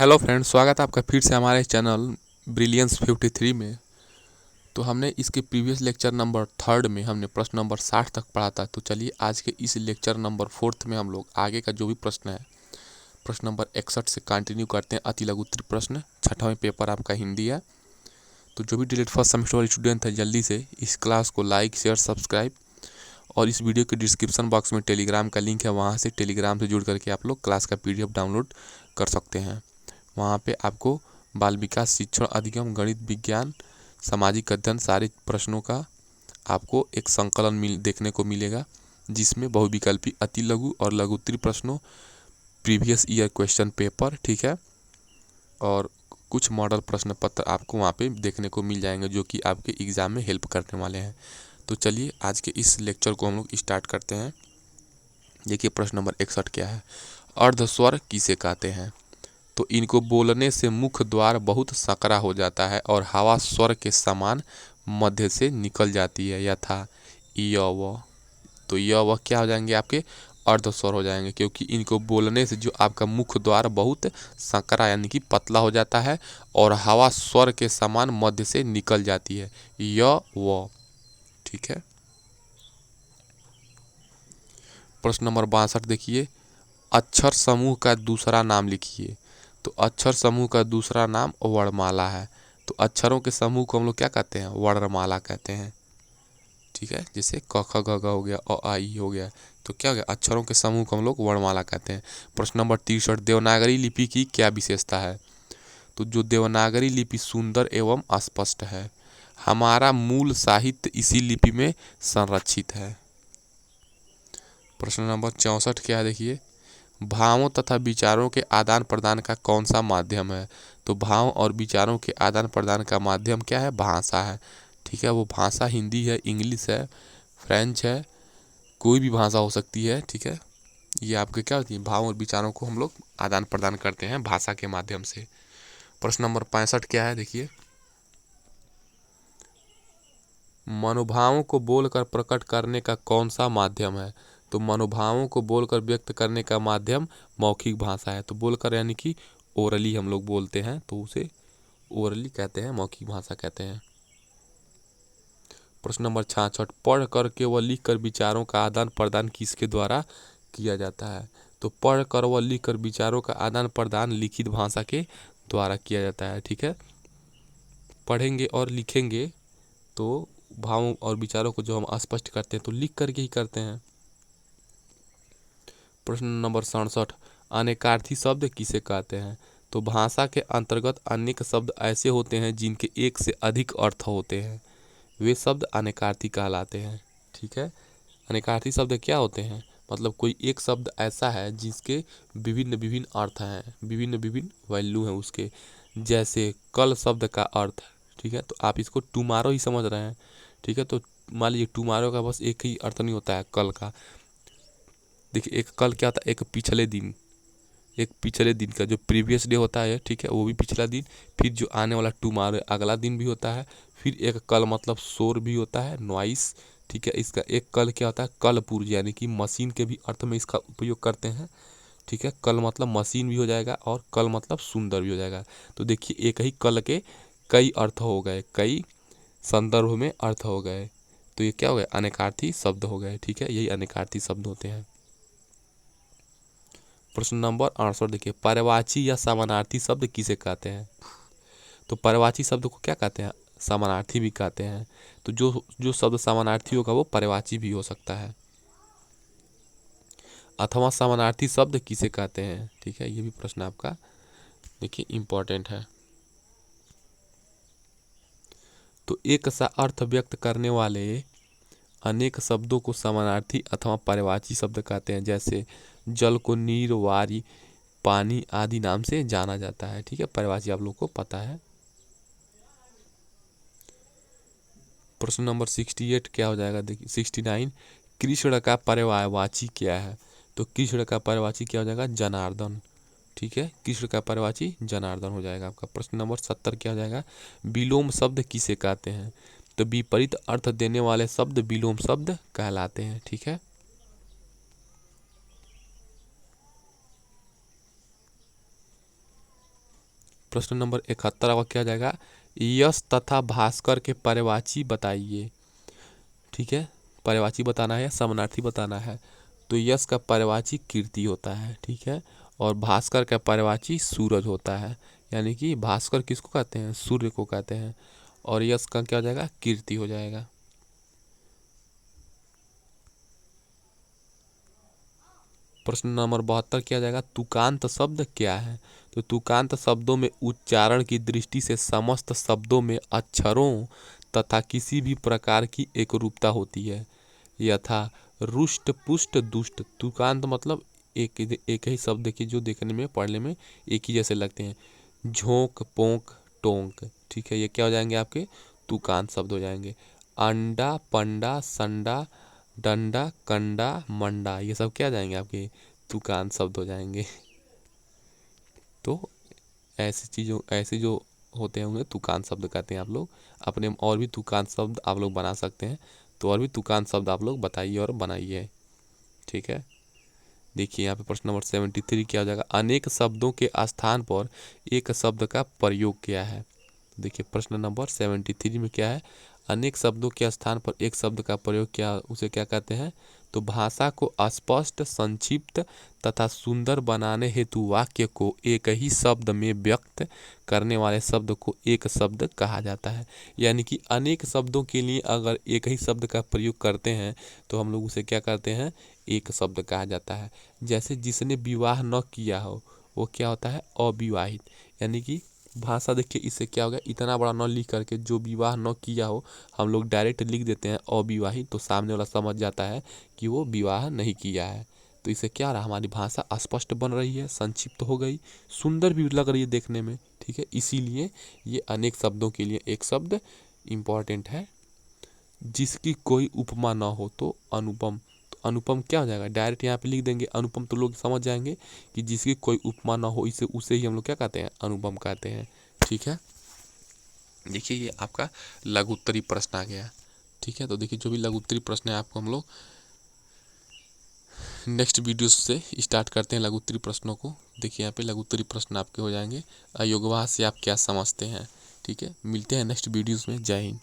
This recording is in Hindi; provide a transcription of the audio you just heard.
हेलो फ्रेंड्स, स्वागत है आपका फिर से हमारे चैनल ब्रिलियंस 53 में। तो हमने इसके प्रीवियस लेक्चर नंबर 3 में हमने प्रश्न नंबर 60 तक पढ़ा था। तो चलिए आज के इस लेक्चर नंबर 4 में हम लोग आगे का जो भी प्रश्न है प्रश्न नंबर 61 से कंटिन्यू करते हैं। अति लघु उत्तरीय प्रश्न, 6वां पेपर आपका हिंदी है। तो जो भी डिलीट फर्स्ट सेमेस्टर वाले स्टूडेंट है, जल्दी से इस क्लास को लाइक शेयर सब्सक्राइब और इस वीडियो के डिस्क्रिप्शन बॉक्स में टेलीग्राम का लिंक है, वहाँ से टेलीग्राम से जुड़ करके आप लोग क्लास का PDF डाउनलोड कर सकते हैं। वहाँ पे आपको बाल विकास, शिक्षण अधिगम, गणित, विज्ञान, सामाजिक अध्ययन सारे प्रश्नों का आपको एक संकलन देखने को मिलेगा, जिसमें बहुविकल्पी, अति लघु और लघु उत्तरीय प्रश्नों, प्रीवियस ईयर क्वेश्चन पेपर, ठीक है, और कुछ मॉडल प्रश्न पत्र आपको वहाँ पे देखने को मिल जाएंगे, जो कि आपके एग्ज़ाम में हेल्प करने वाले हैं। तो चलिए आज के इस लेक्चर को हम लोग स्टार्ट करते हैं। देखिए प्रश्न नंबर 61 क्या है। अर्धस्वर किसे कहते हैं? तो इनको बोलने से मुख द्वार बहुत सकरा हो जाता है और हवा स्वर के समान मध्य से निकल जाती है, यथा य व। तो य व क्या हो जाएंगे? आपके अर्धस्वर हो जाएंगे, क्योंकि इनको बोलने से जो आपका मुख द्वार बहुत सकरा यानी कि पतला हो जाता है और हवा स्वर के समान मध्य से निकल जाती है, य व। ठीक है। प्रश्न नंबर 62 देखिए, अक्षर समूह का दूसरा नाम लिखिए। तो अक्षर समूह का दूसरा नाम वर्णमाला है। तो अक्षरों के समूह को हम लोग क्या कहते हैं? वर्णमाला कहते हैं। ठीक है, जैसे क ख ग घ हो गया, अ आ ई हो गया। तो क्या हो गया? अक्षरों के समूह को हम लोग वर्णमाला कहते हैं। प्रश्न नंबर 63, देवनागरी लिपि की क्या विशेषता है? तो जो देवनागरी लिपि सुंदर एवं स्पष्ट है। हमारा मूल साहित्य इसी लिपि में संरक्षित है। प्रश्न नंबर 64 क्या है? देखिए, भावों तथा विचारों के आदान प्रदान का कौन सा माध्यम है? तो भाव और विचारों के आदान प्रदान का माध्यम क्या है? भाषा है। ठीक है, वो भाषा हिंदी है, इंग्लिश है, फ्रेंच है, कोई भी भाषा हो सकती है। ठीक है, ये आपके क्या होती है? भाव और विचारों को हम लोग आदान प्रदान करते हैं भाषा के माध्यम से। प्रश्न नंबर 65 क्या है? देखिए, मनोभावों को बोलकर प्रकट करने का कौन सा माध्यम है? तो मनोभावों को बोलकर व्यक्त करने का माध्यम मौखिक भाषा है। तो बोलकर यानी कि ओरली हम लोग बोलते हैं, तो उसे ओरली कहते हैं, मौखिक भाषा कहते हैं। प्रश्न नंबर 66, पढ़ कर के व लिख कर विचारों का आदान प्रदान किसके द्वारा किया जाता है? तो पढ़ कर व लिख कर विचारों का आदान प्रदान लिखित भाषा के द्वारा किया जाता है। ठीक है, पढ़ेंगे और लिखेंगे तो भावों और विचारों को जो हम स्पष्ट करते हैं तो लिख करके ही करते हैं। प्रश्न नंबर 67, अनेकार्थी शब्द किसे कहते हैं? तो भाषा के अंतर्गत अनेक शब्द ऐसे होते हैं जिनके एक से अधिक अर्थ होते हैं, वे शब्द अनेकार्थी कहलाते हैं। ठीक है, अनेकार्थी शब्द क्या होते हैं? मतलब कोई एक शब्द ऐसा है जिसके विभिन्न विभिन्न अर्थ हैं, विभिन्न विभिन्न वैल्यू हैं उसके। जैसे कल शब्द का अर्थ, ठीक है, तो आप इसको टुमारो ही समझ रहे हैं। ठीक है, तो मान लीजिए टुमारो का बस एक ही अर्थ नहीं होता है कल का। देखिए, एक कल क्या होता है? एक पिछले दिन, एक पिछले दिन का जो प्रीवियस डे होता है, ठीक है, वो भी पिछला दिन। फिर जो आने वाला टुमारो अगला दिन भी होता है। फिर एक कल मतलब शोर भी होता है, नॉइस। ठीक है, इसका एक कल क्या होता है? कल पुर्ज यानी कि मशीन के भी अर्थ में इसका उपयोग करते हैं। ठीक है, कल मतलब मशीन भी हो जाएगा और कल मतलब सुंदर भी हो जाएगा। तो देखिए, एक ही कल के कई अर्थ हो गए, कई संदर्भ में अर्थ हो गए। तो ये क्या हो गए? अनेकार्थी शब्द हो गए। ठीक है, यही अनेकार्थी शब्द होते हैं। प्रश्न नंबर 68 देखिए, पर्यायवाची या समानार्थी शब्द किसे कहते हैं? तो पर्यायवाची शब्द को क्या कहते हैं? समानार्थी भी कहते हैं। तो जो जो शब्द समानार्थी होगा वो पर्यायवाची भी हो सकता है। अथवा समानार्थी शब्द किसे कहते हैं? ठीक है, ये भी प्रश्न आपका देखिए इम्पोर्टेंट है। तो एक सा अर्थ व्यक्त करने वाले अनेक शब्दों को समानार्थी अथवा पर्यायवाची शब्द कहते हैं। जैसे जल को नीर, वारी, पानी आदि नाम से जाना जाता है। ठीक है, पर्यायवाची आप लोग को पता है। प्रश्न नंबर 68 क्या हो जाएगा? देखिए 69, कृष्ण का पर्यायवाची क्या है? तो कृष्ण का पर्यायवाची क्या हो जाएगा? जनार्दन। ठीक है, कृष्ण का पर्यायवाची जनार्दन हो जाएगा आपका। प्रश्न नंबर 70 क्या हो जाएगा? विलोम शब्द किसे कहते हैं? तो विपरीत अर्थ देने वाले शब्द विलोम शब्द कहलाते हैं। ठीक है, प्रश्न नंबर 71 आपका क्या जाएगा, यश तथा भास्कर के पर्यायवाची बताइए। ठीक है, पर्यायवाची बताना है या समानार्थी बताना है। तो यश का पर्यायवाची कीर्ति होता है, ठीक है, और भास्कर का पर्यायवाची सूरज होता है। यानी कि भास्कर किसको कहते हैं, सूर्य को कहते हैं, और यश का क्या हो जाएगा, कीर्ति हो जाएगा। प्रश्न नंबर 72 क्या जाएगा, तुकांत शब्द क्या है। तो तुकांत शब्दों में उच्चारण की दृष्टि से समस्त शब्दों में अक्षरों तथा किसी भी प्रकार की एकरूपता होती है। यथा रुष्ट पुष्ट दुष्ट। तुकांत मतलब एक ही शब्द देखिए जो देखने में पढ़ने में एक ही जैसे लगते हैं। झोंक पोंक टोंक, ठीक है, ये क्या हो जाएंगे आपके तुकांत शब्द हो जाएंगे। अंडा पंडा संडा डंडा कंडा मंडा, ये सब क्या जाएंगे आपके तुकांत शब्द हो जाएंगे। तो ऐसी चीज़ों ऐसे जो होते होंगे तुकांत शब्द कहते हैं आप लोग। अपने और भी तुकांत शब्द आप लोग बना सकते हैं, तो और भी तुकांत शब्द आप लोग बताइए और बनाइए। ठीक है, देखिए यहाँ पे प्रश्न नंबर 73 क्या हो जाएगा, अनेक शब्दों के स्थान पर एक शब्द का प्रयोग किया है। देखिए प्रश्न नंबर 73 में क्या है, अनेक शब्दों के स्थान पर एक शब्द का प्रयोग किया, उसे क्या कहते हैं। तो भाषा को स्पष्ट संक्षिप्त तथा सुंदर बनाने हेतु वाक्य को एक ही शब्द में व्यक्त करने वाले शब्द को एक शब्द कहा जाता है। यानी कि अनेक शब्दों के लिए अगर एक ही शब्द का प्रयोग करते हैं तो हम लोग उसे क्या करते हैं, एक शब्द कहा जाता है। जैसे जिसने विवाह न किया हो वो क्या होता है, अविवाहित। यानी कि भाषा देखिए इससे क्या हो गया, इतना बड़ा न लिख करके जो विवाह न किया हो हम लोग डायरेक्ट लिख देते हैं अविवाहित, तो सामने वाला समझ जाता है कि वो विवाह नहीं किया है। तो इससे क्या रहा, हमारी भाषा स्पष्ट बन रही है, संक्षिप्त हो गई, सुंदर भी लग रही है देखने में। ठीक है, इसीलिए ये अनेक शब्दों के लिए एक शब्द इम्पॉर्टेंट है। जिसकी कोई उपमा ना हो तो अनुपम। तो अनुपम क्या हो जाएगा, डायरेक्ट यहाँ पे लिख देंगे अनुपम, तो लोग समझ जाएंगे कि जिसकी कोई उपमा ना हो, इसे उसे ही हम लोग क्या कहते हैं, अनुपम कहते हैं। ठीक है, देखिए ये आपका लघु उत्तरीय प्रश्न आ गया। ठीक है, तो देखिए जो भी लघु उत्तरीय प्रश्न है आपको हम लोग नेक्स्ट वीडियो से स्टार्ट करते हैं लघु उत्तरीय प्रश्नों को। देखिए यहाँ पे लघु उत्तरीय प्रश्न आपके हो जाएंगे, अयोगवाह से आप क्या समझते हैं। ठीक है, मिलते हैं नेक्स्ट वीडियोस में। जय हिंद।